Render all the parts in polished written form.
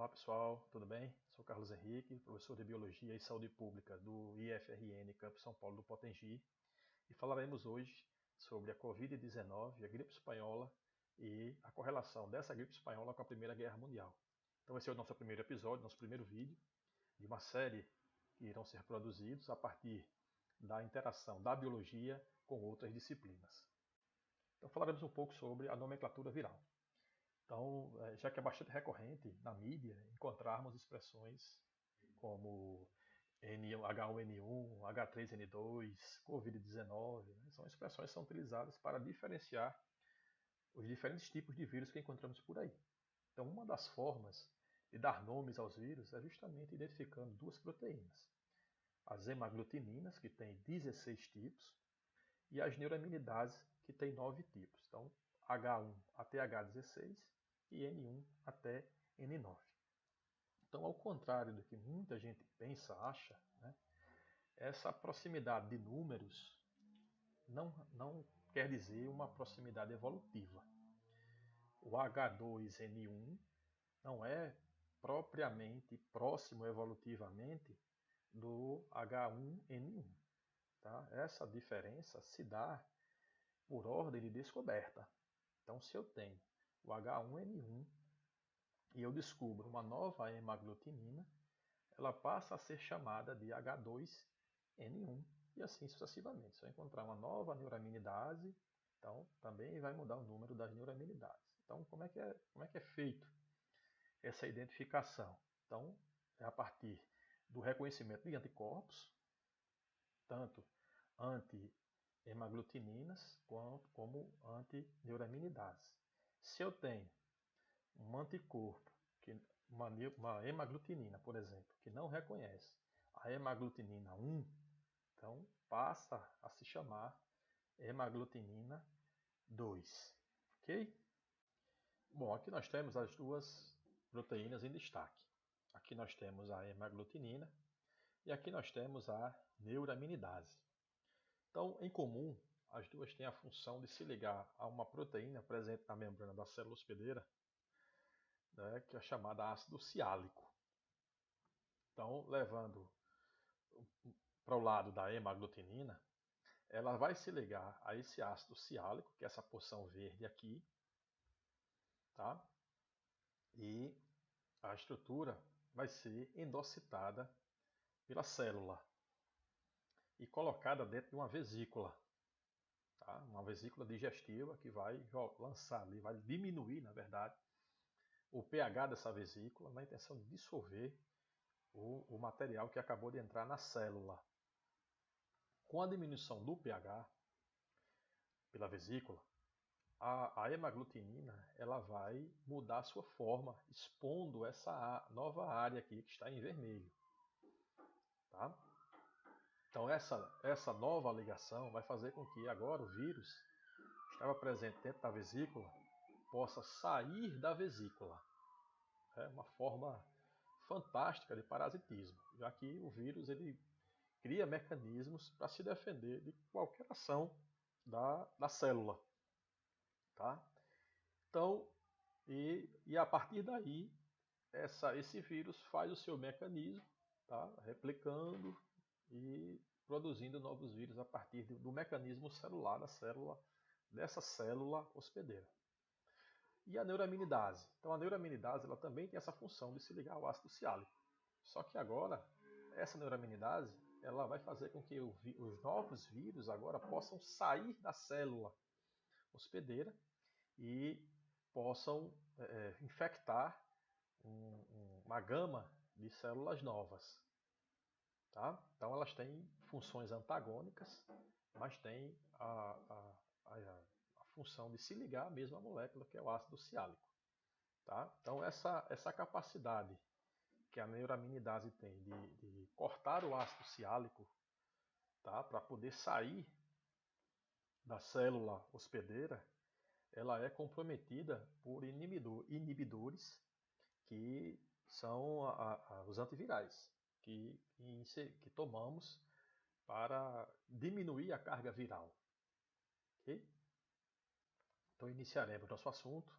Olá pessoal, tudo bem? Sou Carlos Henrique, professor de Biologia e Saúde Pública do IFRN Campus São Paulo do Potengi, e falaremos hoje sobre a Covid-19, a gripe espanhola e a correlação dessa gripe espanhola com a Primeira Guerra Mundial. Então esse é o nosso primeiro episódio, nosso primeiro vídeo de uma série que irão ser produzidos a partir da interação da biologia com outras disciplinas. Então falaremos um pouco sobre a nomenclatura viral. Então, já que é bastante recorrente na mídia encontrarmos expressões como H1N1, H3N2, Covid-19, né? São expressões que são utilizadas para diferenciar os diferentes tipos de vírus que encontramos por aí. Então, uma das formas de dar nomes aos vírus é justamente identificando duas proteínas. As hemaglutininas, que tem 16 tipos, e as neuraminidase, que tem 9 tipos. Então, H1 até H16 e N1 até N9. Então, ao contrário do que muita gente pensa, acha, né, essa proximidade de números não quer dizer uma proximidade evolutiva. O H2N1 não é propriamente próximo evolutivamente do H1N1. Tá? Essa diferença se dá por ordem de descoberta. Então, se eu tenho o H1N1 e eu descubro uma nova hemaglutinina, ela passa a ser chamada de H2N1 e assim sucessivamente. Se eu encontrar uma nova neuraminidase, então também vai mudar o número das neuraminidases. Então, como é que é feito essa identificação? Então, é a partir do reconhecimento de anticorpos, tanto anti-hemaglutininas como anti-neuraminidase. Se eu tenho um anticorpo, uma hemaglutinina, por exemplo, que não reconhece a hemaglutinina 1, então passa a se chamar hemaglutinina 2. Ok? Bom, aqui nós temos as duas proteínas em destaque. Aqui nós temos a hemaglutinina e aqui nós temos a neuraminidase. Então, em comum, as duas têm a função de se ligar a uma proteína presente na membrana da célula hospedeira, né, que é chamada ácido ciálico. Então, levando para o lado da hemaglutinina, ela vai se ligar a esse ácido ciálico, que é essa porção verde aqui, tá? E a estrutura vai ser endocitada pela célula e colocada dentro de uma vesícula, tá? Uma vesícula digestiva que vai lançar ali, vai diminuir, na verdade, o pH dessa vesícula na intenção de dissolver o material que acabou de entrar na célula. Com a diminuição do pH pela vesícula, a hemaglutinina ela vai mudar a sua forma, expondo essa nova área aqui que está em vermelho. Tá? Então essa nova ligação vai fazer com que agora o vírus que estava presente dentro da vesícula possa sair da vesícula. É uma forma fantástica de parasitismo, já que o vírus ele cria mecanismos para se defender de qualquer ação da célula. Tá? Então, e a partir daí, esse vírus faz o seu mecanismo, tá? Replicando e produzindo novos vírus a partir do mecanismo celular dessa célula hospedeira. E a neuraminidase? Então, a neuraminidase ela também tem essa função de se ligar ao ácido ciálico. Só que agora, essa neuraminidase ela vai fazer com que os novos vírus agora possam sair da célula hospedeira e possam infectar uma gama de células novas. Tá? Então elas têm funções antagônicas, mas têm a função de se ligar à mesma molécula que é o ácido ciálico. Tá? Então essa capacidade que a neuraminidase tem de cortar o ácido ciálico, tá? Para poder sair da célula hospedeira, ela é comprometida por inibidores que são os antivirais que tomamos para diminuir a carga viral. Okay? Então iniciaremos nosso assunto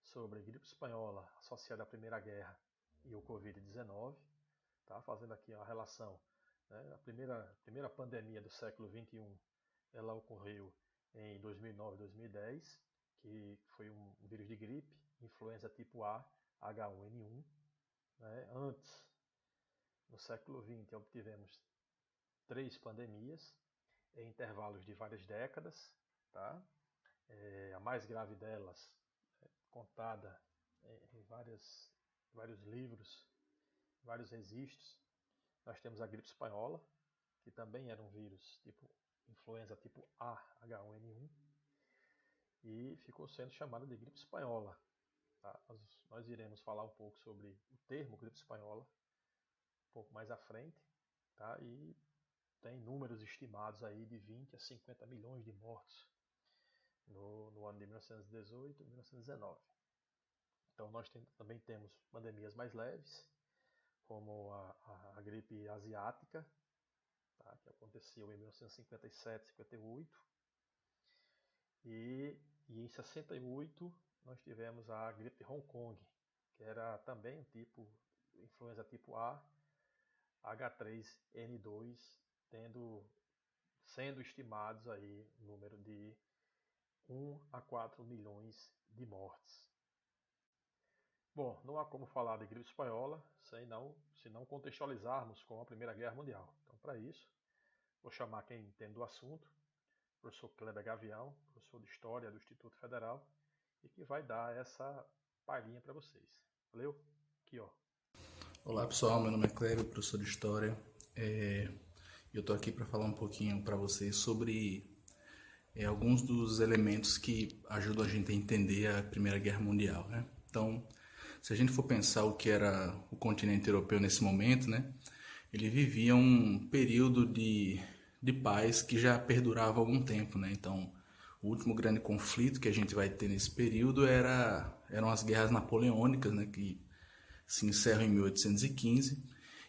sobre gripe espanhola associada à Primeira Guerra e o Covid-19, tá? Fazendo aqui a relação, né? A primeira pandemia do século XXI, ela ocorreu em 2009, 2010, que foi um vírus de gripe, influenza tipo A, H1N1. Né? Antes, no século XX, obtivemos 3 pandemias em intervalos de várias décadas, tá? A mais grave delas, contada em vários livros, vários registros. Nós temos a gripe espanhola, que também era um vírus tipo influenza tipo A, H1N1, e ficou sendo chamada de gripe espanhola. Tá? Nós iremos falar um pouco sobre o termo gripe espanhola um pouco mais à frente, tá? E tem números estimados aí de 20 a 50 milhões de mortos no ano de 1918 e 1919. Então nós também temos pandemias mais leves, como a gripe asiática, tá? Que aconteceu em 1957, 58. E em 68 nós tivemos a gripe Hong Kong, que era também um tipo, influenza tipo A, H3N2, sendo estimados aí o número de 1 a 4 milhões de mortes. Bom, não há como falar de gripe espanhola se não contextualizarmos com a Primeira Guerra Mundial. Então, para isso, vou chamar quem entende do assunto, o professor Kleber Gavião, professor de História do Instituto Federal, e que vai dar essa palhinha para vocês. Valeu? Aqui, ó. Olá pessoal, meu nome é Kleber, professor de História. Eu estou aqui para falar um pouquinho para vocês sobre alguns dos elementos que ajudam a gente a entender a Primeira Guerra Mundial, né? Então, se a gente for pensar o que era o continente europeu nesse momento, né? Ele vivia um período de paz que já perdurava há algum tempo, né? Então, o último grande conflito que a gente vai ter nesse período eram as guerras napoleônicas, né? Que se encerram em 1815.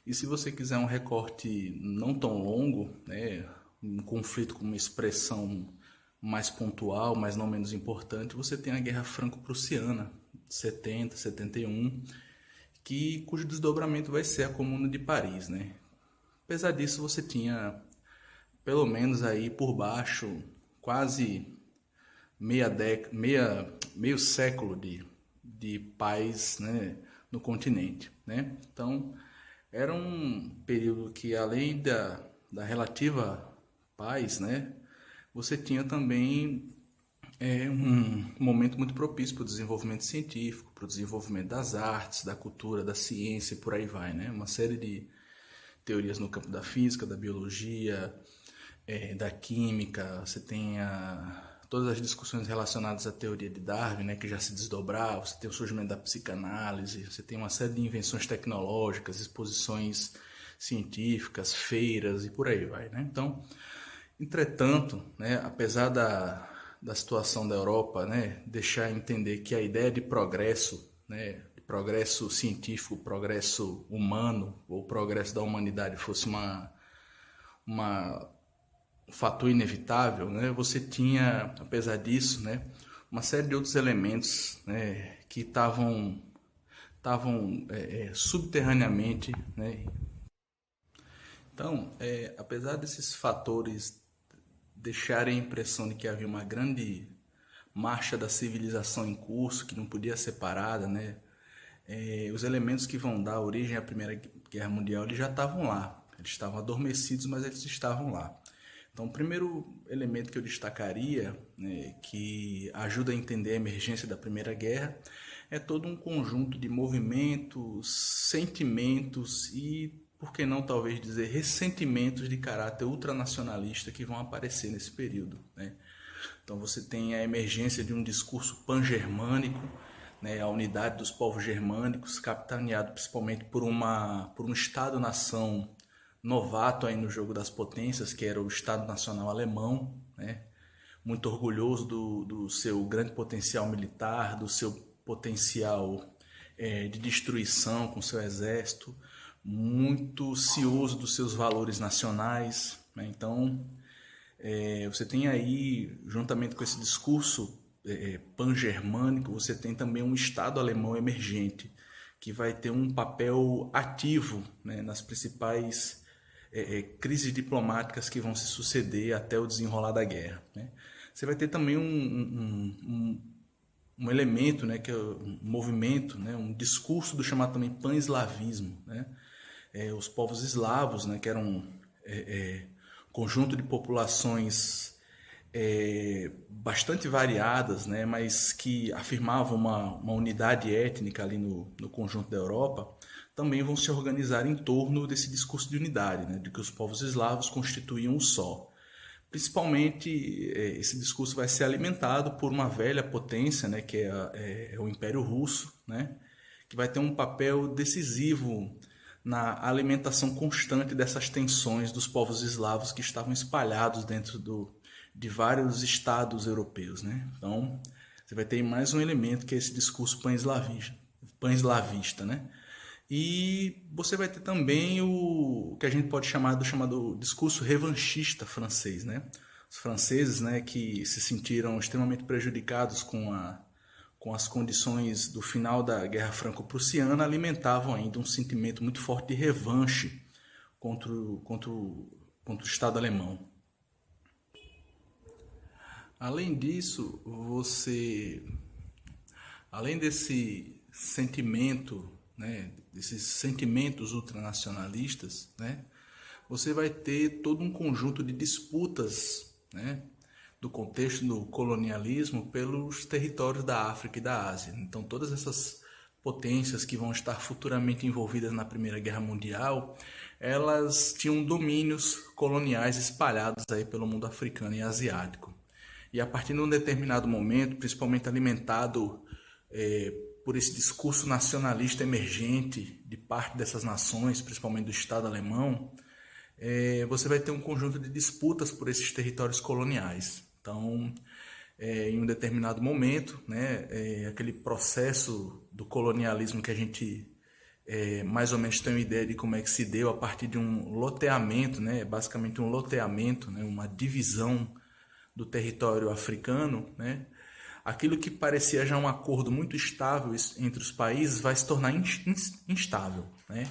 E se você quiser um recorte não tão longo, né, um conflito com uma expressão mais pontual, mas não menos importante, você tem a Guerra Franco-Prussiana, 70, 71, cujo desdobramento vai ser a Comuna de Paris, né? Apesar disso, você tinha, pelo menos aí por baixo, quase meio século de paz, né, no continente, né? Então, era um período que, além da relativa paz, né, você tinha também um momento muito propício para o desenvolvimento científico, para o desenvolvimento das artes, da cultura, da ciência e por aí vai, né? Uma série de teorias no campo da física, da biologia, da química. Você tem todas as discussões relacionadas à teoria de Darwin, né, que já se desdobrava. Você tem o surgimento da psicanálise, você tem uma série de invenções tecnológicas, exposições científicas, feiras e por aí vai, né? Então, entretanto, né, apesar da situação da Europa, né, deixar entender que a ideia de progresso, né, de progresso científico, progresso humano ou progresso da humanidade fosse um fator inevitável, né, você tinha, apesar disso, né, uma série de outros elementos, né, que estavam subterraneamente, né. Então, apesar desses fatores deixarem a impressão de que havia uma grande marcha da civilização em curso, que não podia ser parada, né? Os elementos que vão dar origem à Primeira Guerra Mundial, eles já estavam lá. Eles estavam adormecidos, mas eles estavam lá. Então, o primeiro elemento que eu destacaria, né, que ajuda a entender a emergência da Primeira Guerra, é todo um conjunto de movimentos, sentimentos e, por que não talvez dizer, ressentimentos de caráter ultranacionalista que vão aparecer nesse período, né? Então você tem a emergência de um discurso pan-germânico, né, a unidade dos povos germânicos, capitaneado principalmente por um Estado-nação novato aí no jogo das potências, que era o Estado Nacional Alemão, né, muito orgulhoso do seu grande potencial militar, do seu potencial de destruição com seu exército, muito cioso dos seus valores nacionais, né? Então, você tem aí, juntamente com esse discurso pan-germânico, você tem também um Estado alemão emergente, que vai ter um papel ativo, né, nas principais crises diplomáticas que vão se suceder até o desenrolar da guerra, né? Você vai ter também um elemento, né, que é um movimento, né, um discurso do chamado também pan-eslavismo, né? Os povos eslavos, né, que eram conjunto de populações bastante variadas, né, mas que afirmavam uma unidade étnica ali no conjunto da Europa, também vão se organizar em torno desse discurso de unidade, né, de que os povos eslavos constituíam um só. Principalmente, esse discurso vai ser alimentado por uma velha potência, né, que é o Império Russo, né, que vai ter um papel decisivo na alimentação constante dessas tensões dos povos eslavos que estavam espalhados dentro de vários estados europeus, né? Então, você vai ter mais um elemento que é esse discurso pan-eslavista, né? E você vai ter também o que a gente pode chamar do chamado discurso revanchista francês, né? Os franceses, né, que se sentiram extremamente prejudicados com as condições do final da Guerra Franco-Prussiana, alimentavam ainda um sentimento muito forte de revanche contra o Estado alemão. Além disso, além desse sentimento, né, desses sentimentos ultranacionalistas, né, você vai ter todo um conjunto de disputas, né, do contexto do colonialismo pelos territórios da África e da Ásia. Então, todas essas potências que vão estar futuramente envolvidas na Primeira Guerra Mundial, elas tinham domínios coloniais espalhados aí pelo mundo africano e asiático. E a partir de um determinado momento, principalmente alimentado por esse discurso nacionalista emergente de parte dessas nações, principalmente do Estado alemão, você vai ter um conjunto de disputas por esses territórios coloniais. Então, em um determinado momento, né, aquele processo do colonialismo que a gente mais ou menos tem uma ideia de como é que se deu a partir de um loteamento, né, basicamente um loteamento, né, uma divisão do território africano, né, aquilo que parecia já um acordo muito estável entre os países vai se tornar instável, né?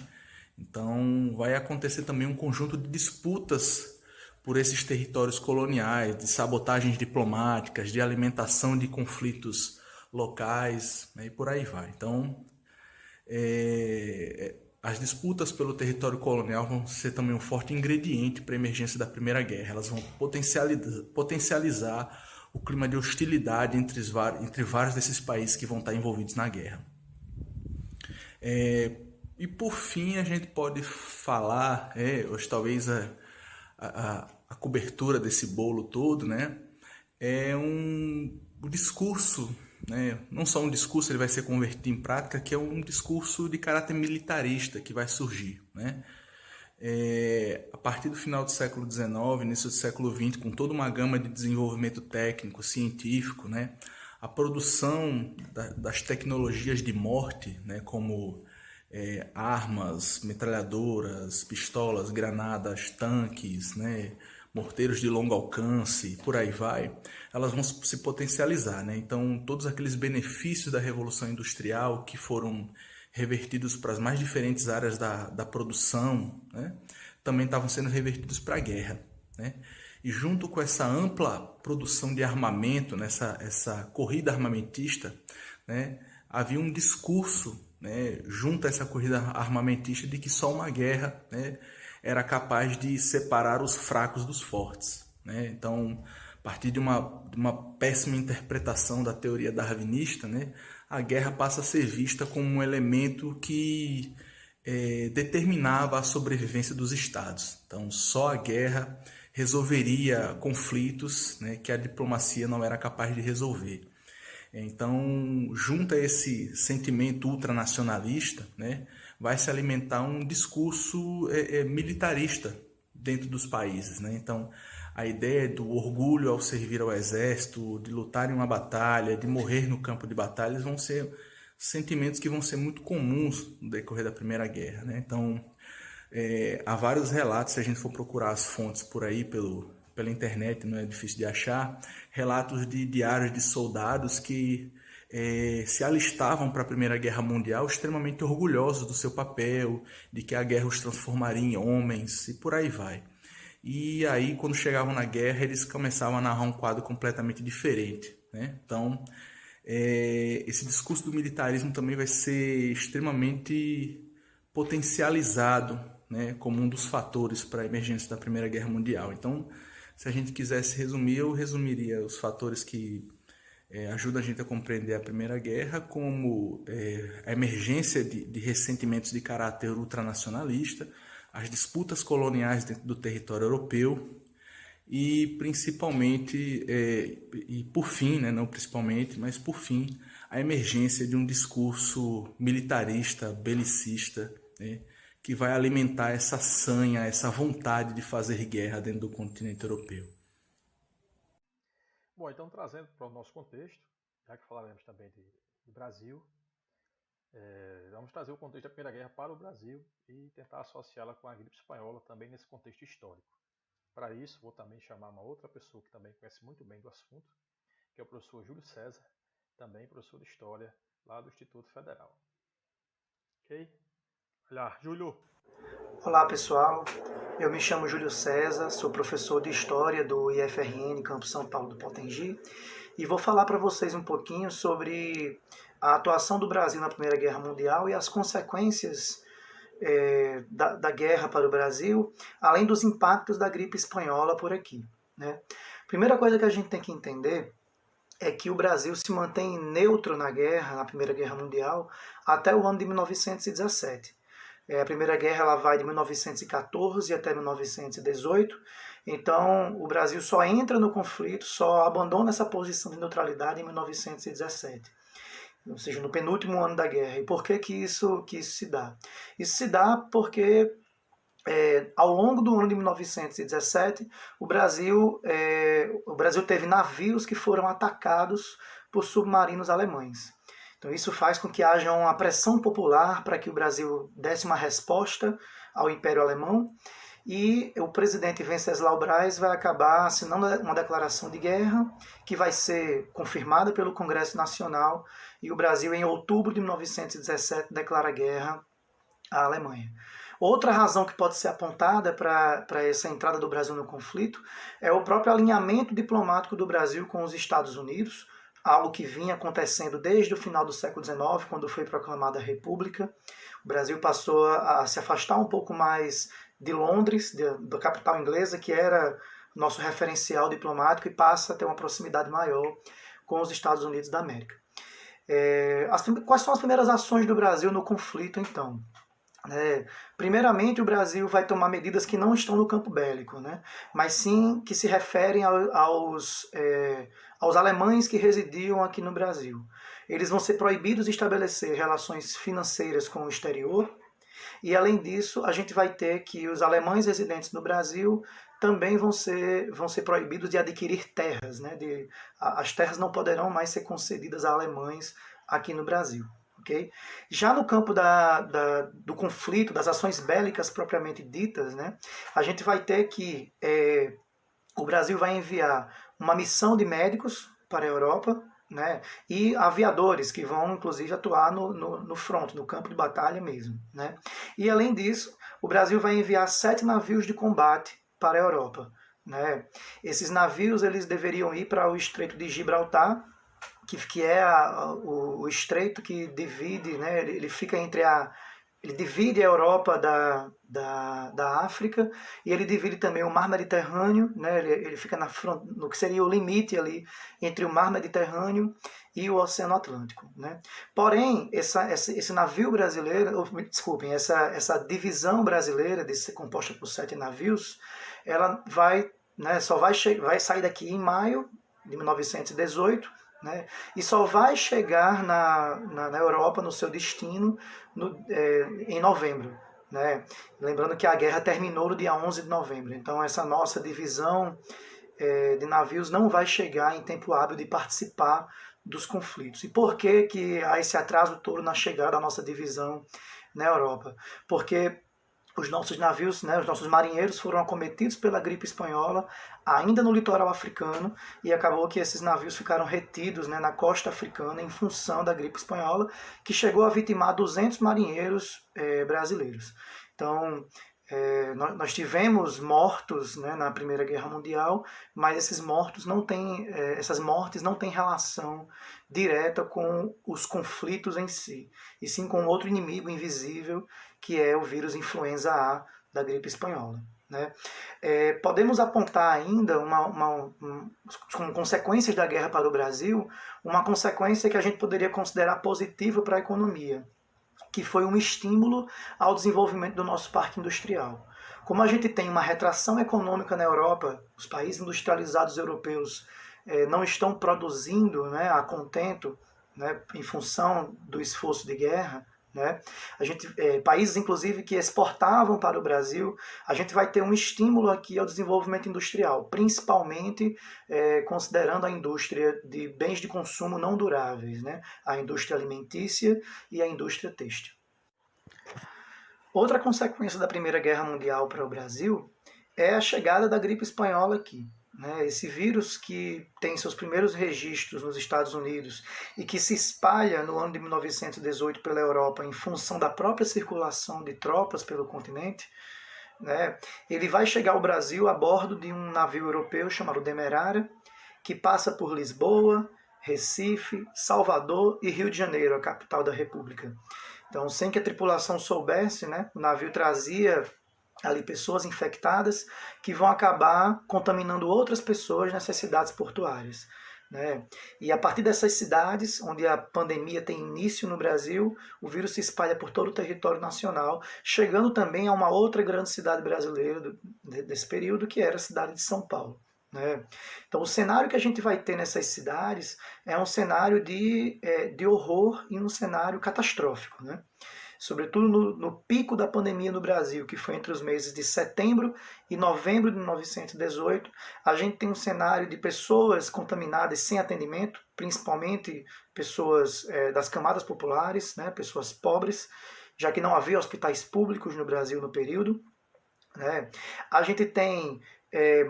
Então, vai acontecer também um conjunto de disputas por esses territórios coloniais, de sabotagens diplomáticas, de alimentação de conflitos locais, né, e por aí vai. Então, as disputas pelo território colonial vão ser também um forte ingrediente para a emergência da Primeira Guerra. Elas vão potencializar o clima de hostilidade entre vários desses países que vão estar envolvidos na guerra. E por fim, a gente pode falar, hoje talvez a cobertura desse bolo todo, né, é um discurso, né, não só um discurso, ele vai ser convertido em prática, que é um discurso de caráter militarista que vai surgir, né? A partir do final do século XIX, início do século XX, com toda uma gama de desenvolvimento técnico, científico, né, a produção das tecnologias de morte, né, como armas, metralhadoras, pistolas, granadas, tanques, né, morteiros de longo alcance, por aí vai, elas vão se potencializar, né? Então, todos aqueles benefícios da Revolução Industrial que foram revertidos para as mais diferentes áreas da produção, né, também estavam sendo revertidos para a guerra, né? E junto com essa ampla produção de armamento, essa corrida armamentista, né, havia um discurso, né, junto a essa corrida armamentista, de que só uma guerra, né, era capaz de separar os fracos dos fortes, né? Então, a partir de uma péssima interpretação da teoria darwinista, né, a guerra passa a ser vista como um elemento que determinava a sobrevivência dos estados. Então, só a guerra resolveria conflitos, né, que a diplomacia não era capaz de resolver. Então, junto a esse sentimento ultranacionalista, né, vai se alimentar um discurso militarista dentro dos países, né? Então, a ideia do orgulho ao servir ao exército, de lutar em uma batalha, de morrer no campo de batalhas, vão ser sentimentos que vão ser muito comuns no decorrer da Primeira Guerra, né? Então, há vários relatos, se a gente for procurar as fontes por aí pela internet, não é difícil de achar, relatos de diários de soldados que se alistavam para a Primeira Guerra Mundial extremamente orgulhosos do seu papel, de que a guerra os transformaria em homens e por aí vai. E aí, quando chegavam na guerra, eles começavam a narrar um quadro completamente diferente, né? Então, esse discurso do militarismo também vai ser extremamente potencializado, né, como um dos fatores para a emergência da Primeira Guerra Mundial. Então, se a gente quisesse resumir, eu resumiria os fatores que ajudam a gente a compreender a Primeira Guerra, como a emergência de ressentimentos de caráter ultranacionalista, as disputas coloniais dentro do território europeu, e principalmente, e por fim, né, não principalmente, mas por fim, a emergência de um discurso militarista, belicista, né, que vai alimentar essa sanha, essa vontade de fazer guerra dentro do continente europeu. Bom, então trazendo para o nosso contexto, já que falaremos também de Brasil, vamos trazer o contexto da Primeira Guerra para o Brasil e tentar associá-la com a gripe espanhola também nesse contexto histórico. Para isso, vou também chamar uma outra pessoa que também conhece muito bem do assunto, que é o professor Júlio César, também professor de História lá do Instituto Federal. Ok? Olá, Júlio! Olá pessoal, eu me chamo Júlio César, sou professor de História do IFRN Campus São Paulo do Potengi e vou falar para vocês um pouquinho sobre a atuação do Brasil na Primeira Guerra Mundial e as consequências da guerra para o Brasil, além dos impactos da gripe espanhola por aqui, né? Primeira coisa que a gente tem que entender é que o Brasil se mantém neutro na guerra, na Primeira Guerra Mundial, até o ano de 1917. A Primeira Guerra ela vai de 1914 até 1918, então o Brasil só entra no conflito, só abandona essa posição de neutralidade em 1917. Ou seja, no penúltimo ano da guerra. E por que isso se dá? Isso se dá porque ao longo do ano de 1917, o Brasil teve navios que foram atacados por submarinos alemães. Então isso faz com que haja uma pressão popular para que o Brasil desse uma resposta ao Império Alemão, e o presidente Venceslau Braz vai acabar assinando uma declaração de guerra que vai ser confirmada pelo Congresso Nacional, e o Brasil, em outubro de 1917, declara guerra à Alemanha. Outra razão que pode ser apontada para essa entrada do Brasil no conflito é o próprio alinhamento diplomático do Brasil com os Estados Unidos, algo que vinha acontecendo desde o final do século XIX, quando foi proclamada a República. O Brasil passou a se afastar um pouco mais de Londres, da capital inglesa, que era nosso referencial diplomático, e passa a ter uma proximidade maior com os Estados Unidos da América. Quais são as primeiras ações do Brasil no conflito, então? Primeiramente, o Brasil vai tomar medidas que não estão no campo bélico, né? Mas sim que se referem aos alemães que residiam aqui no Brasil. Eles vão ser proibidos de estabelecer relações financeiras com o exterior, e além disso, a gente vai ter que os alemães residentes no Brasil também vão ser proibidos de adquirir terras, né? As terras não poderão mais ser concedidas a alemães aqui no Brasil. Okay? Já no campo do conflito, das ações bélicas propriamente ditas, né, a gente vai ter que o Brasil vai enviar uma missão de médicos para a Europa, né, e aviadores que vão inclusive atuar no front, no campo de batalha mesmo, né. E além disso, o Brasil vai enviar 7 navios de combate para a Europa, né. Esses navios eles deveriam ir para o Estreito de Gibraltar, que é o estreito que divide, né, ele fica ele divide a Europa da África, e ele divide também o Mar Mediterrâneo, né, ele fica no que seria o limite ali entre o Mar Mediterrâneo e o Oceano Atlântico, né. Porém, esse navio brasileiro, desculpem, essa divisão brasileira, de ser composta por 7 navios, ela vai sair daqui em maio de 1918, né, e só vai chegar na Europa, no seu destino, em novembro. Né? Lembrando que a guerra terminou no dia 11 de novembro. Então essa nossa divisão de navios não vai chegar em tempo hábil de participar dos conflitos. E por que há esse atraso todo na chegada da nossa divisão na Europa? Porque os nossos navios, né, os nossos marinheiros foram acometidos pela gripe espanhola ainda no litoral africano, e acabou que esses navios ficaram retidos, né, na costa africana em função da gripe espanhola, que chegou a vitimar 200 marinheiros brasileiros. Então, nós tivemos mortos, né, na Primeira Guerra Mundial, mas esses mortos não têm, essas mortes não têm relação direta com os conflitos em si, e sim com outro inimigo invisível, que é o vírus influenza A da gripe espanhola. Né? Podemos apontar ainda, como consequências da guerra para o Brasil, uma consequência que a gente poderia considerar positiva para a economia, que foi um estímulo ao desenvolvimento do nosso parque industrial. Como a gente tem uma retração econômica na Europa, os países industrializados europeus não estão produzindo, né, a contento, né, em função do esforço de guerra, né? Países, inclusive, que exportavam para o Brasil, a gente vai ter um estímulo aqui ao desenvolvimento industrial, principalmente considerando a indústria de bens de consumo não duráveis, né? A indústria alimentícia e a indústria têxtil. Outra consequência da Primeira Guerra Mundial para o Brasil é a chegada da gripe espanhola aqui. Esse vírus que tem seus primeiros registros nos Estados Unidos e que se espalha no ano de 1918 pela Europa em função da própria circulação de tropas pelo continente, né, ele vai chegar ao Brasil a bordo de um navio europeu chamado Demerara, que passa por Lisboa, Recife, Salvador e Rio de Janeiro, a capital da República. Então, sem que a tripulação soubesse, né, o navio trazia ali pessoas infectadas que vão acabar contaminando outras pessoas nessas cidades portuárias. Né? E a partir dessas cidades, onde a pandemia tem início no Brasil, o vírus se espalha por todo o território nacional, chegando também a uma outra grande cidade brasileira desse período, que era a cidade de São Paulo. Né? Então, o cenário que a gente vai ter nessas cidades é um cenário de horror e um cenário catastrófico. Né? Sobretudo no pico da pandemia no Brasil, que foi entre os meses de setembro e novembro de 1918, a gente tem um cenário de pessoas contaminadas sem atendimento, principalmente pessoas das camadas populares, né, pessoas pobres, já que não havia hospitais públicos no Brasil no período. Né? A gente tem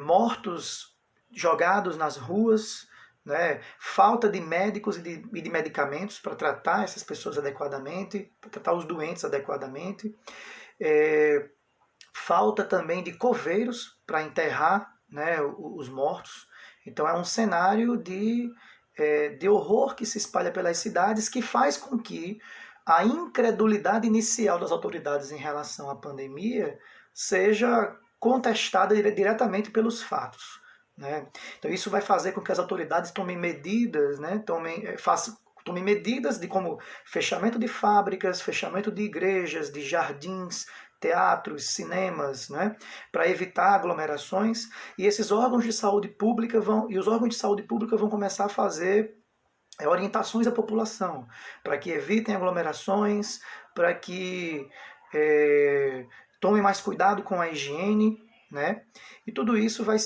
mortos jogados nas ruas, né? Falta de médicos e de medicamentos para tratar essas pessoas adequadamente, para tratar os doentes adequadamente. Falta também de coveiros para enterrar, né, os mortos. Então é um cenário de horror que se espalha pelas cidades, que faz com que a incredulidade inicial das autoridades em relação à pandemia seja contestada diretamente pelos fatos. Né? Então isso vai fazer com que as autoridades tomem medidas, né? tomem medidas de como fechamento de fábricas, fechamento de igrejas, de jardins, teatros, cinemas, né? Para evitar aglomerações, e esses órgãos de saúde pública vão começar a fazer orientações à população para que evitem aglomerações, para que tomem mais cuidado com a higiene. Né? E tudo isso vai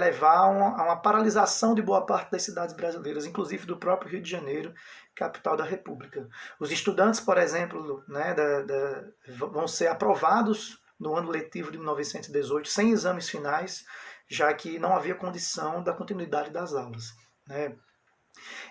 levar a uma paralisação de boa parte das cidades brasileiras, inclusive do próprio Rio de Janeiro, capital da República. Os estudantes, por exemplo, né, vão ser aprovados no ano letivo de 1918 sem exames finais, já que não havia condição da continuidade das aulas. Né?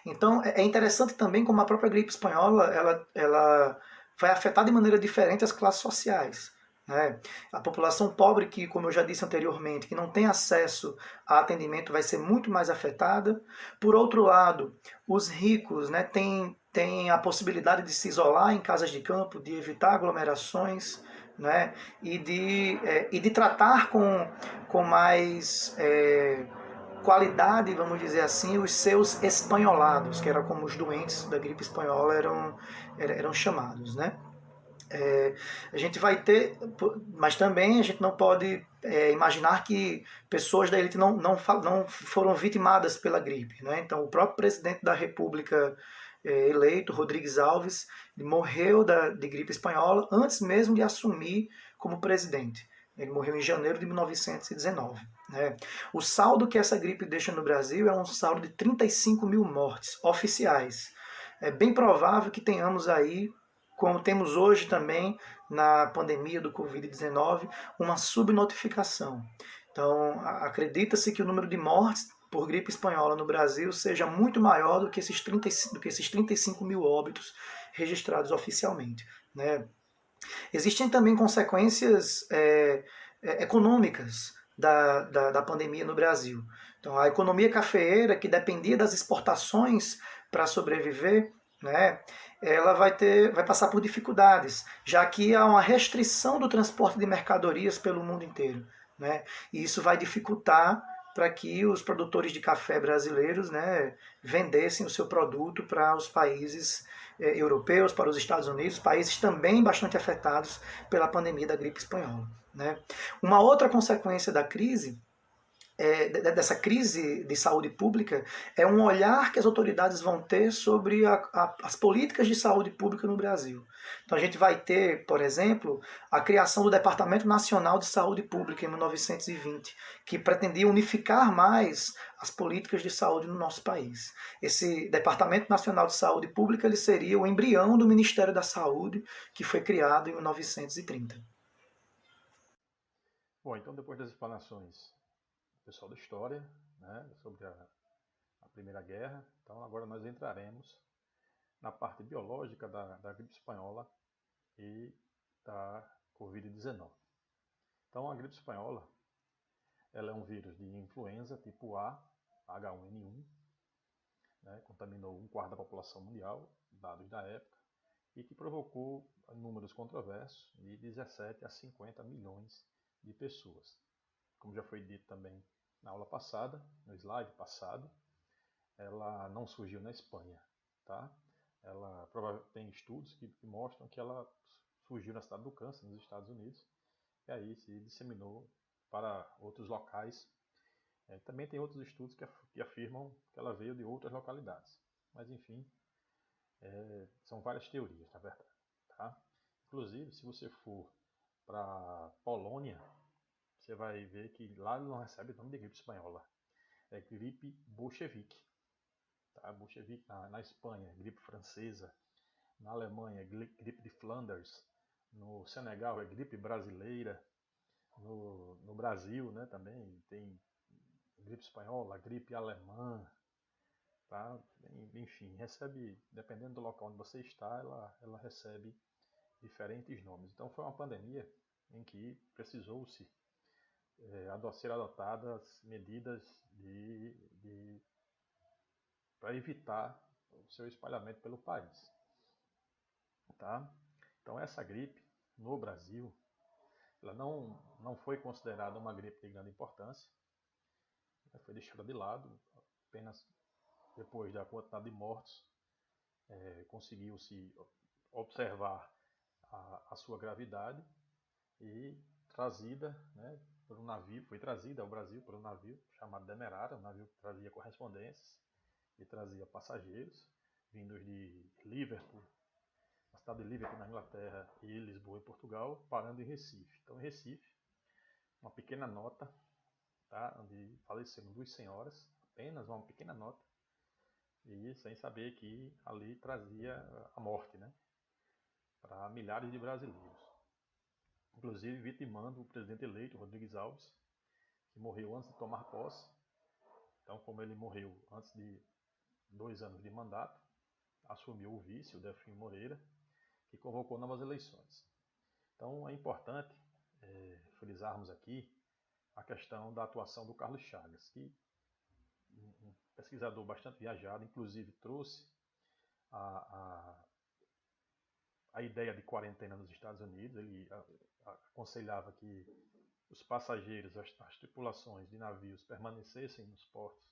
Então é interessante também como a própria gripe espanhola ela vai afetar de maneira diferente as classes sociais. Né? A população pobre, que, como eu já disse anteriormente, que não tem acesso a atendimento, vai ser muito mais afetada. Por outro lado, os ricos, né, têm a possibilidade de se isolar em casas de campo, de evitar aglomerações, né, e de tratar com mais qualidade, vamos dizer assim, os seus espanholados, que era como os doentes da gripe espanhola eram chamados. Né? A gente vai ter, mas também a gente não pode imaginar que pessoas da elite não foram vitimadas pela gripe. Né? Então, o próprio presidente da República eleito, Rodrigues Alves, morreu de gripe espanhola antes mesmo de assumir como presidente. Ele morreu em janeiro de 1919. Né? O saldo que essa gripe deixa no Brasil é um saldo de 35 mil mortes oficiais. É bem provável que tenhamos aí como temos hoje também na pandemia do Covid-19, uma subnotificação. Então, acredita-se que o número de mortes por gripe espanhola no Brasil seja muito maior do que esses 35 mil óbitos registrados oficialmente. Né? Existem também consequências econômicas da pandemia no Brasil. Então, a economia cafeeira, que dependia das exportações para sobreviver, né, ela vai passar por dificuldades, já que há uma restrição do transporte de mercadorias pelo mundo inteiro. Né, e isso vai dificultar para que os produtores de café brasileiros, né, vendessem o seu produto para os países europeus, para os Estados Unidos, países também bastante afetados pela pandemia da gripe espanhola. Né. Uma outra consequência da crise dessa crise de saúde pública é um olhar que as autoridades vão ter sobre as políticas de saúde pública no Brasil. Então a gente vai ter, por exemplo, a criação do Departamento Nacional de Saúde Pública em 1920, que pretendia unificar mais as políticas de saúde no nosso país. Esse Departamento Nacional de Saúde Pública ele seria o embrião do Ministério da Saúde, que foi criado em 1930. Bom, então depois das explanações do pessoal da história, né, sobre a Primeira Guerra, então agora nós entraremos na parte biológica da gripe espanhola e da Covid-19. Então a gripe espanhola ela é um vírus de influenza tipo A, H1N1, né, contaminou um quarto da população mundial, dados da época, e que provocou números controversos de 17 a 50 milhões de pessoas. Como já foi dito também na aula passada, no slide passado, ela não surgiu na Espanha, tá? Ela tem estudos que mostram que ela surgiu na cidade do Kansas, nos Estados Unidos, e aí se disseminou para outros locais. Também tem outros estudos que afirmam que ela veio de outras localidades, mas enfim, são várias teorias, na verdade. Tá? Inclusive, se você for para Polônia, você vai ver que lá não recebe o nome de gripe espanhola, é gripe bolchevique. Tá? Bolchevique na Espanha, gripe francesa, na Alemanha, gripe de Flanders, no Senegal é gripe brasileira, no Brasil, né, também tem gripe espanhola, gripe alemã, tá? Enfim, recebe, dependendo do local onde você está, ela recebe diferentes nomes. Então foi uma pandemia em que precisou-se ser adotadas medidas para evitar o seu espalhamento pelo país. Tá? Então essa gripe no Brasil, ela não foi considerada uma gripe de grande importância, foi deixada de lado, apenas depois da quantidade de mortos conseguiu-se observar a sua gravidade e trazida, né, por um navio, foi trazida ao Brasil por um navio chamado Demerara, um navio que trazia correspondências e trazia passageiros vindos de Liverpool, a cidade de Liverpool na Inglaterra e Lisboa em Portugal, parando em Recife. Então em Recife, uma pequena nota, tá, onde faleceram 2 senhoras, apenas uma pequena nota, e sem saber que ali trazia a morte, né, para milhares de brasileiros. Inclusive vitimando o presidente eleito, Rodrigues Alves, que morreu antes de tomar posse. Então, como ele morreu antes de 2 anos de mandato, assumiu o vice, o Delfim Moreira, que convocou novas eleições. Então, é importante frisarmos aqui a questão da atuação do Carlos Chagas, que um pesquisador bastante viajado, inclusive trouxe a ideia de quarentena nos Estados Unidos. Ele aconselhava que os passageiros, as tripulações de navios permanecessem nos portos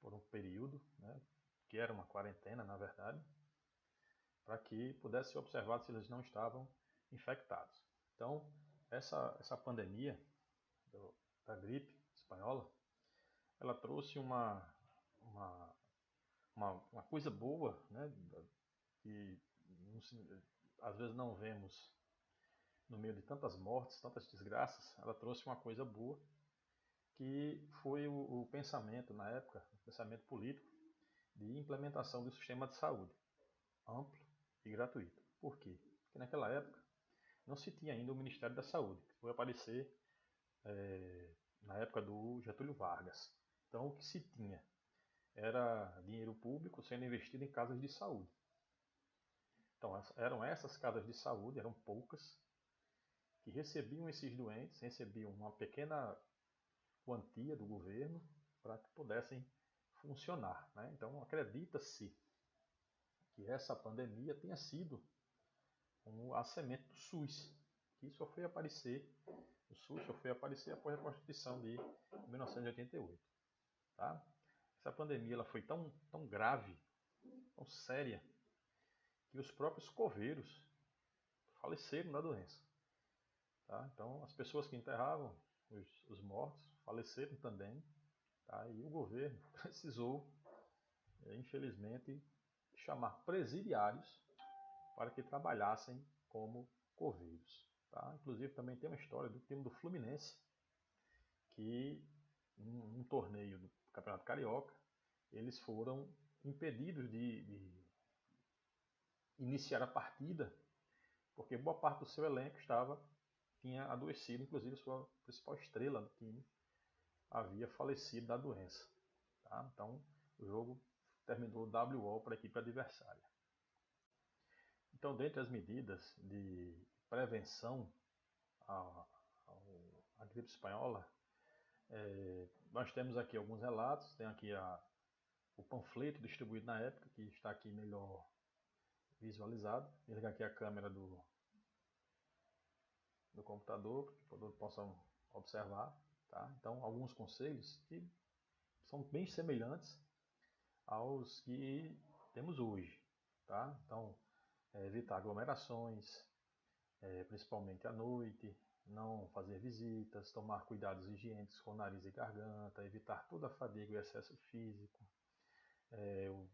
por um período, né, que era uma quarentena, na verdade, para que pudesse ser observado se eles não estavam infectados. Então, essa pandemia da gripe espanhola, ela trouxe uma coisa boa, né, que às vezes não vemos no meio de tantas mortes, tantas desgraças. Ela trouxe uma coisa boa, que foi o pensamento na época, o pensamento político de implementação do sistema de saúde amplo e gratuito. Por quê? que naquela época não se tinha ainda o Ministério da Saúde, que foi aparecer na época do Getúlio Vargas. Então o que se tinha era dinheiro público sendo investido em casas de saúde. Então eram essas casas de saúde, eram poucas, que recebiam esses doentes, recebiam uma pequena quantia do governo para que pudessem funcionar. Né? Então acredita-se que essa pandemia tenha sido a semente do SUS, que só foi aparecer, o SUS só foi aparecer após a Constituição de 1988. Tá? Essa pandemia ela foi tão grave, tão séria, que os próprios coveiros faleceram da doença. Tá? Então as pessoas que enterravam os mortos faleceram também, tá? E o governo precisou, infelizmente, chamar presidiários para que trabalhassem como coveiros. Tá? Inclusive também tem uma história do time do Fluminense, que num torneio do Campeonato Carioca, eles foram impedidos de iniciar a partida, porque boa parte do seu elenco tinha adoecido, inclusive sua principal estrela do time havia falecido da doença. Tá? Então o jogo terminou WO para a equipe adversária. Então, dentre as medidas de prevenção à gripe espanhola, nós temos aqui alguns relatos, tem aqui o panfleto distribuído na época, que está aqui melhor visualizado. Vou ligar aqui a câmera do computador, para que todos possam observar. Tá? Então, alguns conselhos que são bem semelhantes aos que temos hoje. Tá? Então, evitar aglomerações, principalmente à noite, não fazer visitas, tomar cuidados higiênicos com nariz e garganta, evitar toda a fadiga e excesso físico.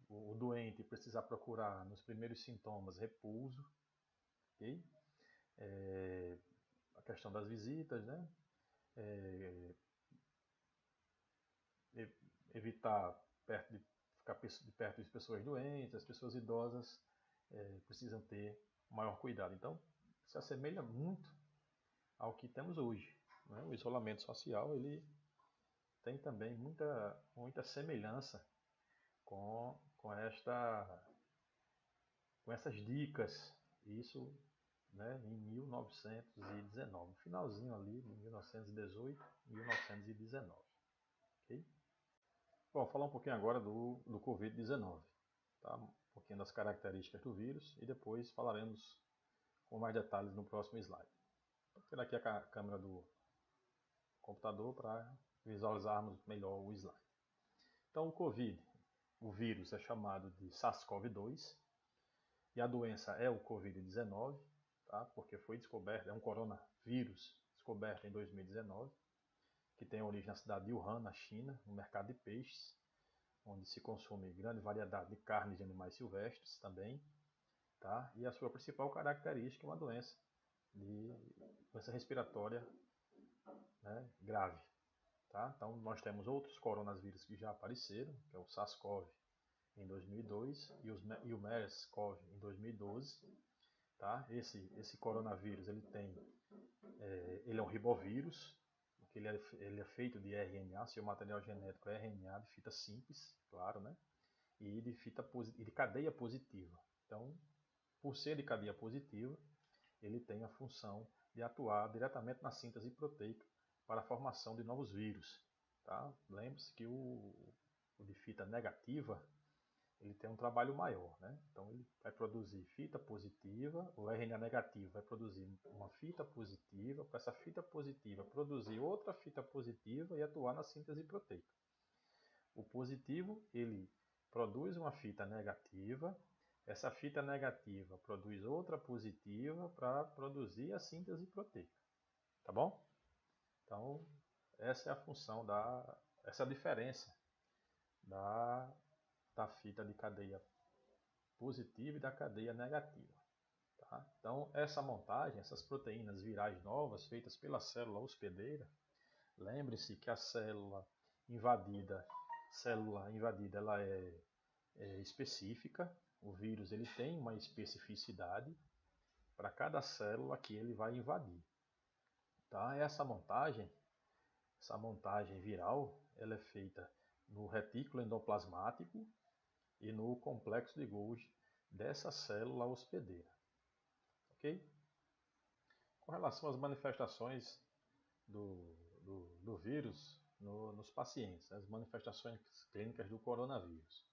O doente precisar procurar, nos primeiros sintomas, repouso. Okay? A questão das visitas, né? Evitar ficar de perto de pessoas doentes, as pessoas idosas precisam ter maior cuidado. Então, se assemelha muito ao que temos hoje. Né? O isolamento social ele tem também muita semelhança com essas dicas. Isso, né, em 1919, no finalzinho ali de 1918, 1919. Okay? Bom, falar um pouquinho agora do Covid-19. Tá? Um pouquinho das características do vírus e depois falaremos com mais detalhes no próximo slide. Vou tirar aqui a câmera do computador para visualizarmos melhor o slide. Então, o vírus é chamado de SARS-CoV-2 e a doença é o Covid-19, tá? Porque foi descoberto, é um coronavírus descoberto em 2019, que tem origem na cidade de Wuhan, na China, no mercado de peixes, onde se consome grande variedade de carnes de animais silvestres também, tá? E a sua principal característica é uma doença respiratória, né, grave. Tá? Então nós temos outros coronavírus que já apareceram, que é o SARS-CoV em 2002 e o MERS-CoV em 2012. Tá? Esse coronavírus ele é um ribovírus, porque ele é feito de RNA, seu material genético é RNA de fita simples, claro, né? E de cadeia positiva. Então, por ser de cadeia positiva, ele tem a função de atuar diretamente na síntese proteica para a formação de novos vírus. Tá? Lembre-se que o de fita negativa ele tem um trabalho maior. Né? Então ele vai produzir fita positiva, o RNA negativo vai produzir uma fita positiva, para essa fita positiva produzir outra fita positiva e atuar na síntese proteica. O positivo ele produz uma fita negativa, essa fita negativa produz outra positiva para produzir a síntese proteica. Tá bom? Então, essa é a função essa é a diferença da fita de cadeia positiva e da cadeia negativa. Tá? Então, essa montagem, essas proteínas virais novas feitas pela célula hospedeira, lembre-se que a célula invadida ela é específica. O vírus ele tem uma especificidade, para cada célula que ele vai invadir. Tá? Essa montagem viral, ela é feita no retículo endoplasmático e no complexo de Golgi dessa célula hospedeira. Ok? Com relação às manifestações do vírus nos pacientes, as manifestações clínicas do coronavírus.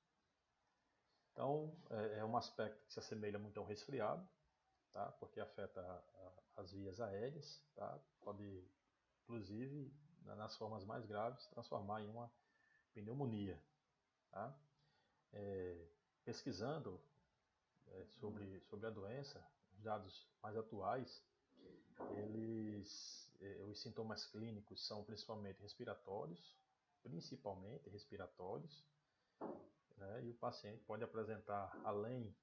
Então, é um aspecto que se assemelha muito ao resfriado, tá? Porque afeta as vias aéreas, tá? Pode, inclusive, nas formas mais graves, transformar em uma pneumonia. Tá? Pesquisando sobre a doença, os dados mais atuais, os sintomas clínicos são principalmente respiratórios, né? E o paciente pode apresentar, além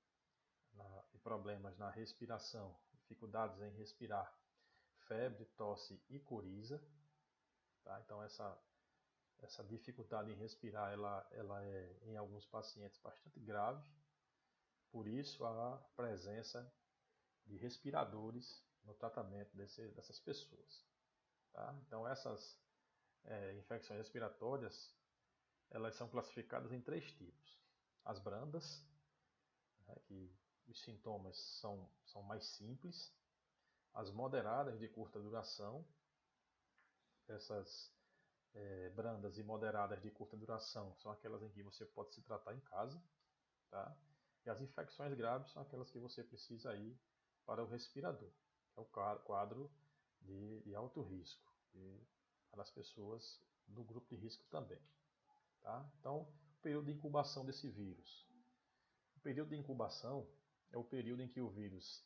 de problemas na respiração, dificuldades em respirar, febre, tosse e coriza. Tá? Então essa dificuldade em respirar, ela é em alguns pacientes bastante grave. Por isso a presença de respiradores no tratamento dessas pessoas. Tá? Então essas infecções respiratórias, elas são classificadas em 3 tipos. As brandas, né, que os sintomas são mais simples. As moderadas de curta duração, essas brandas e moderadas de curta duração são aquelas em que você pode se tratar em casa. Tá? E as infecções graves são aquelas que você precisa ir para o respirador, que é o quadro de alto risco, e para as pessoas do grupo de risco também. Tá? Então, o período de incubação desse vírus. O período de incubação é o período em que o vírus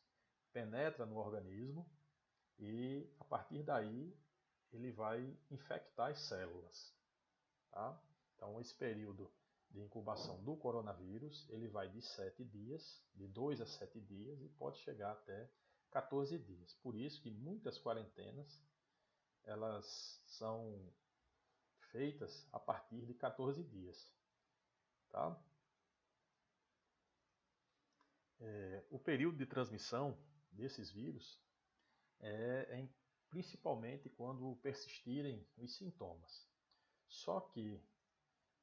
penetra no organismo e, a partir daí, ele vai infectar as células. Tá? Então, esse período de incubação do coronavírus, ele vai de 7 dias, de 2 a 7 dias, e pode chegar até 14 dias. Por isso que muitas quarentenas, elas são feitas a partir de 14 dias. Tá? O período de transmissão desses vírus principalmente quando persistirem os sintomas. Só que,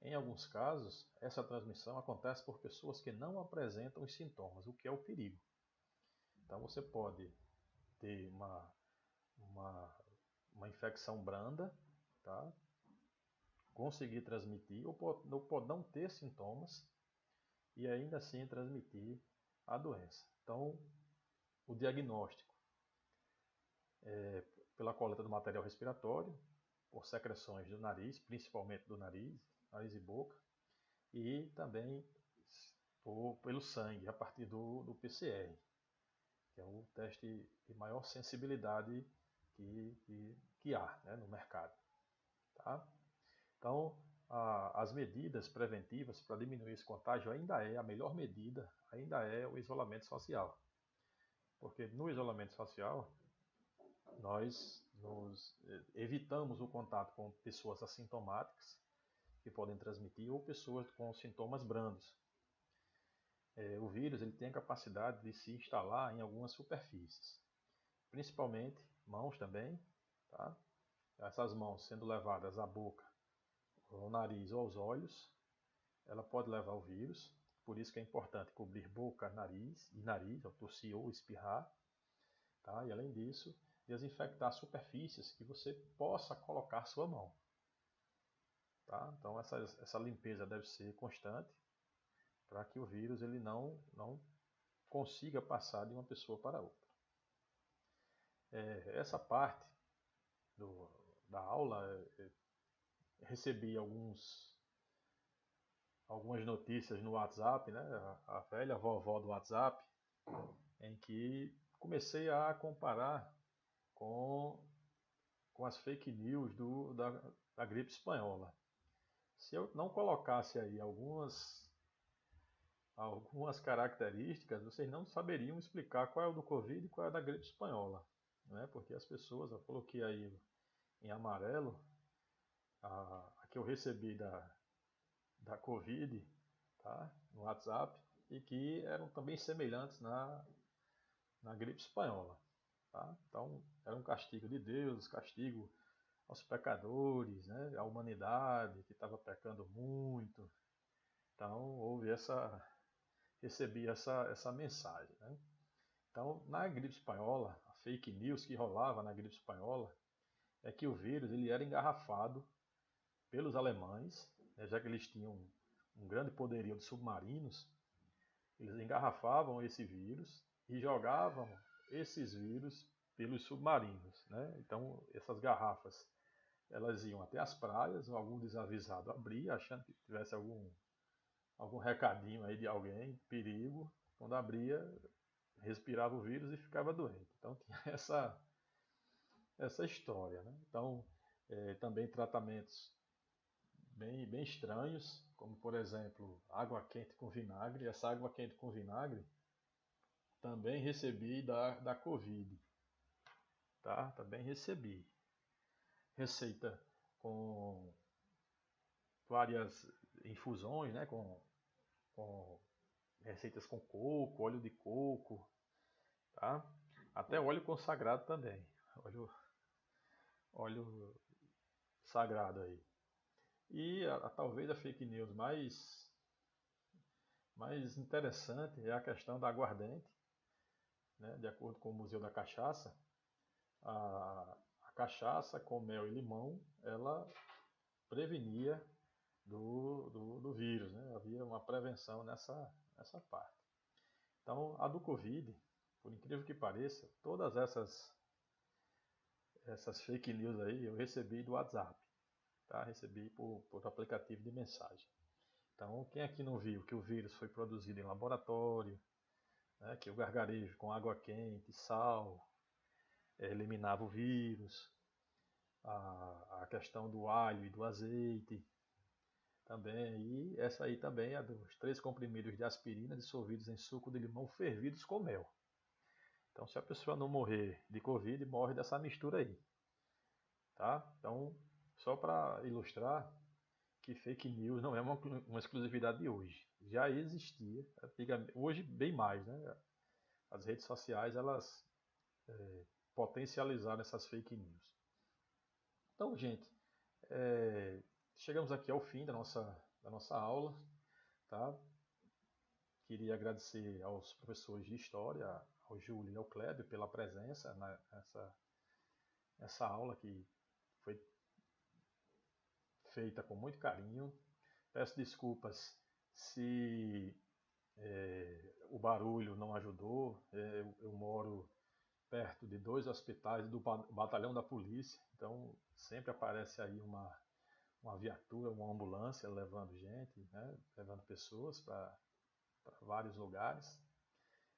em alguns casos, essa transmissão acontece por pessoas que não apresentam os sintomas, o que é o perigo. Então você pode ter uma infecção branda, tá? Conseguir transmitir, ou pode não ter sintomas e ainda assim transmitir a doença. Então, o diagnóstico pela coleta do material respiratório, por secreções do nariz, principalmente do nariz e boca, e também pelo sangue, a partir do PCR, que é o teste de maior sensibilidade que há, né, no mercado. Tá? Então, as medidas preventivas para diminuir esse contágio a melhor medida ainda é o isolamento social. Porque no isolamento social, nós evitamos o contato com pessoas assintomáticas, que podem transmitir, ou pessoas com sintomas brandos. O vírus ele tem a capacidade de se instalar em algumas superfícies, principalmente mãos também. Tá? Essas mãos sendo levadas à boca, ao nariz ou aos olhos, ela pode levar o vírus. Por isso que é importante cobrir boca, nariz, ao tossir ou espirrar. Tá? E além disso, desinfectar superfícies que você possa colocar sua mão. Tá? Então essa limpeza deve ser constante para que o vírus ele não consiga passar de uma pessoa para outra. Essa parte da aula, recebi algumas notícias no WhatsApp, né? A velha vovó do WhatsApp, em que comecei a comparar com as fake news da gripe espanhola. Se eu não colocasse aí algumas características, vocês não saberiam explicar qual é o do Covid e qual é da gripe espanhola. Né? Porque as pessoas, eu coloquei aí em amarelo, a que eu recebi da Covid, tá? No WhatsApp, e que eram também semelhantes na gripe espanhola. Tá? Então, era um castigo de Deus, castigo aos pecadores, né? À humanidade que estava pecando muito. Então, recebi essa mensagem. Né? Então, na gripe espanhola, a fake news que rolava na gripe espanhola é que o vírus ele era engarrafado pelos alemães, né? Já que eles tinham um grande poderio de submarinos, eles engarrafavam esse vírus e jogavam esses vírus pelos submarinos. Né? Então, essas garrafas elas iam até as praias, algum desavisado abria, achando que tivesse algum recadinho aí de alguém, perigo. Quando abria, respirava o vírus e ficava doente. Então tinha essa história. Né? Então, também tratamentos bem estranhos, como por exemplo, água quente com vinagre. Essa água quente com vinagre também recebi da Covid. Tá? Também recebi. Receita com várias infusões, né? Com receitas com coco, óleo de coco, tá? Até óleo consagrado também. Óleo sagrado aí. E talvez a fake news mais interessante é a questão da aguardente. Né? De acordo com o Museu da Cachaça, a cachaça com mel e limão, ela prevenia do vírus. Né? Havia uma prevenção nessa parte. Então, a do Covid, por incrível que pareça, todas essas fake news aí eu recebi do WhatsApp. Tá? Recebi por aplicativo de mensagem. Então, quem aqui não viu que o vírus foi produzido em laboratório, né, que o gargarejo com água quente, sal, eliminava o vírus, a questão do alho e do azeite também, e essa aí também é dos 3 comprimidos de aspirina dissolvidos em suco de limão fervidos com mel. Então, se a pessoa não morrer de Covid, morre dessa mistura aí. Tá? Então, só para ilustrar que fake news não é uma exclusividade de hoje. Já existia, hoje bem mais, né? As redes sociais, elas potencializaram essas fake news. Então, gente, chegamos aqui ao fim da nossa aula. Tá? Queria agradecer aos professores de História, ao Júlio e ao Kleber, pela presença nessa aula que foi feita com muito carinho. Peço desculpas se o barulho não ajudou. Eu moro perto de 2 hospitais do batalhão da polícia, então sempre aparece aí uma viatura, uma ambulância levando gente, né? Levando pessoas para vários lugares.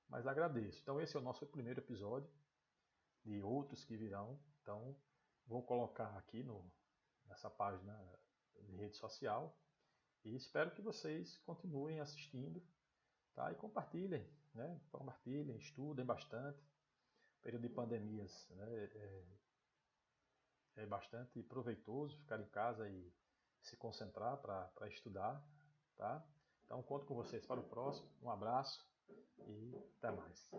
Mas agradeço. Então esse é o nosso primeiro episódio de outros que virão. Então vou colocar aqui nessa página de rede social e espero que vocês continuem assistindo, tá? E compartilhem, né? Compartilhem, estudem bastante. O período de pandemias, né? É bastante proveitoso ficar em casa e se concentrar para estudar, tá? Então conto com vocês para o próximo. Um abraço e até mais.